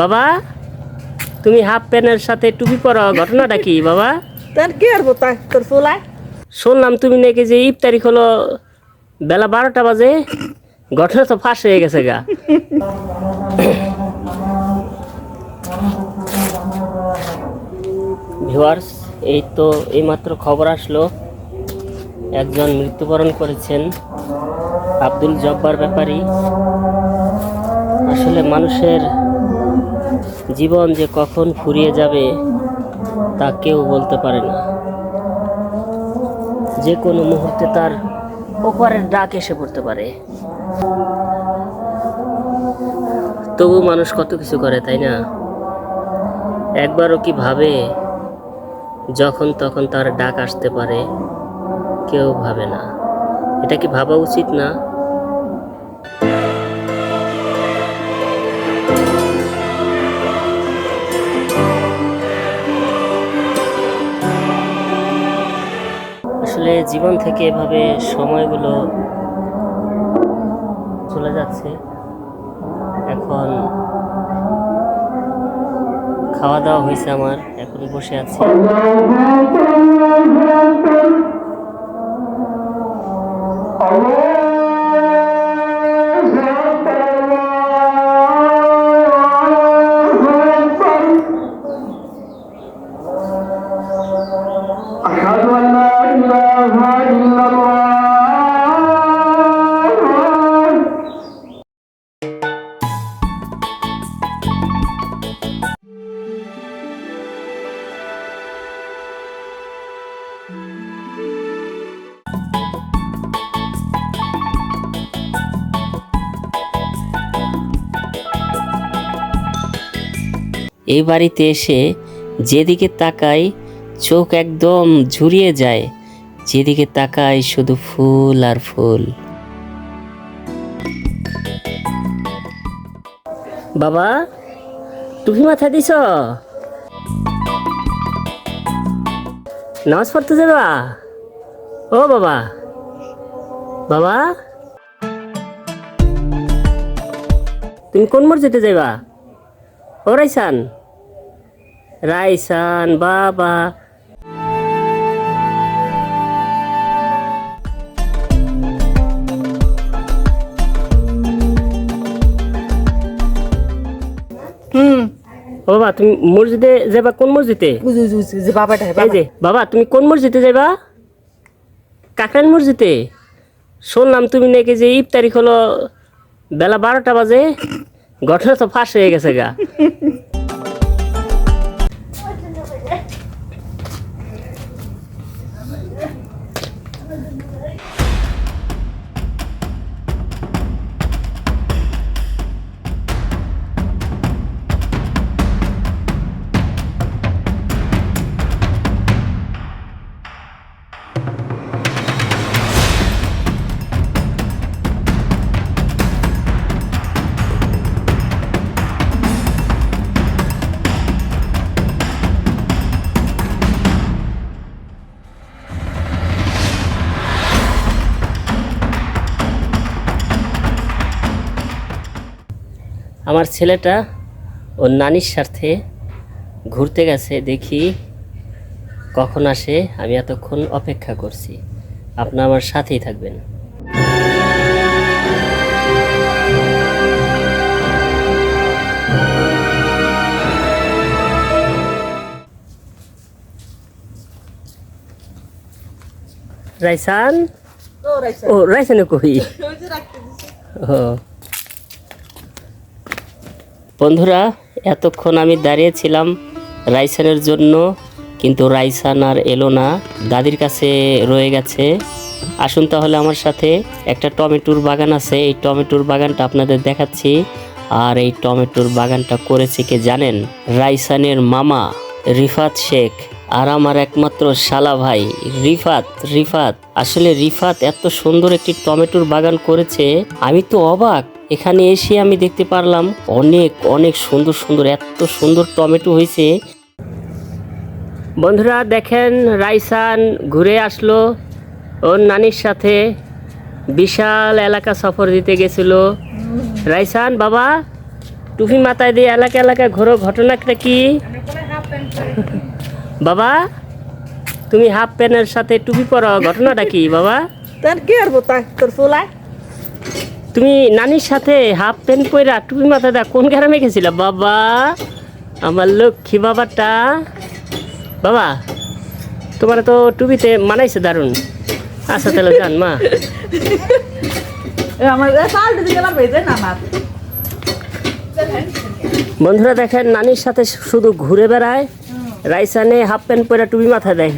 বাবা, তুমি হাফ প্যান্টের সাথে টুপি পরো, ঘটনাটা কি বাবা? তার কি আর বতা তোর চুলায় শুনলাম তুমি নাকি যে ইফতারি হলো বেলা 12টা বাজে, ঘটনা তো ফাঁস হয়ে গেছে গা। ভিউয়ার্স, এই তো এইমাত্র খবর আসলো একজন মৃত্যুবরণ করেছেন, আব্দুল জব্বার ব্যাপারী। আসলে মানুষের জীবন যে কখন ফুরিয়ে যাবে তা কেউ বলতে পারে না। যে কোনো মুহূর্তে তার ওপারের ডাক এসে পড়তে পারে। তবু মানুষ কত কিছু করে, তাই না? একবারও কি ভাবে যখন তখন তার ডাক আসতে পারে? কেউ ভাবে না। এটা কি ভাবা উচিত না? আসলে জীবন থেকে এভাবে সময়গুলো চলে যাচ্ছে। এখন খাওয়া দাওয়া হয়েছে আমার, এখন বসে আছি। এই বাড়িতে এসে যেদিকে তাকাই চোখ একদম ঝুরিয়ে যায়, যেদিকে তাকাই শুধু ফুল আর ফুল। বাবা, টুপি মাথায় দিছ? নামাজ পড়তে যাবা? ও বাবা, বাবা তুমি কোন মসজিদে যাইবা? ও রাইসান, রাইসান বাবা। ও বাবা, তুমি মসজিদে যাবা? কোন মসজিদে? যে বাবাটা এই যে বাবা, তুমি কোন মসজিদে যাইবা? কাকরাইল মসজিদে? শুনলাম তুমি নাকি যে ইফতারি হলো বেলা 12টা বাজে, ঘটনা তো ফাঁস হয়ে গেছে গা। আমার ছেলেটা ওর নানির সাথে ঘুরতে গেছে, দেখি কখন আসে। আমি এতক্ষণ অপেক্ষা করছি, আপনারা আমার সাথেই থাকবেন। রাইসান, ও রাইসানে কই? ও বন্ধুরা, এতক্ষণ আমি দাঁড়িয়েছিলাম রাইসানের জন্য, কিন্তু রাইসান আর এলো না, দাদির কাছে রয়ে গেছে। আসুন তাহলে আমার সাথে। একটা টমেটোর বাগান আছে, এই টমেটোর বাগানটা আপনাদের দেখাচ্ছি। আর এই টমেটোর বাগানটা করেছে কে জানেন? রাইসানের মামা রিফাত শেখ আর আমার একমাত্র শালা ভাই রিফাত। আসলে রিফাত এত সুন্দর একটি টমেটোর বাগান করেছে, আমি তো অবাক। এখানে এসে আমি দেখতে পারলাম অনেক অনেক সুন্দর সুন্দর, এত সুন্দর টমেটো হয়েছে। বন্ধুরা দেখেন, রাইসান ঘুরে আসলো ওর নানির সাথে, বিশাল এলাকা সফর দিতে গেছিল। রাইসান বাবা, টুপি মাথায় দিয়ে এলাকায় ঘোরো, ঘটনাটা কি? বাবা তুমি হাফ প্যান্টের সাথে টুপি পরো, ঘটনাটা কি বাবা? তার কি আর তাই তোর ফুলাই তুমি নানির সাথে হাফ প্যান্ট পরা টুপি মাথায় দেওয়া কোন গ্রামে গেছিলা বাবা? আমার লক্ষ্মী বাবাটা। বাবা তোমার তো টুপিতে মানাইছে দারুণ। আচ্ছা তাহলে যান মা। আমার পাল্টে দিয়ে গেলাম ভেজে না আমার বন্ধুরা দেখেন নানির সাথে শুধু ঘুরে বেড়ায়, রাইসানে হাফ প্যান্ট পরা টুপি মাথায় দেয়।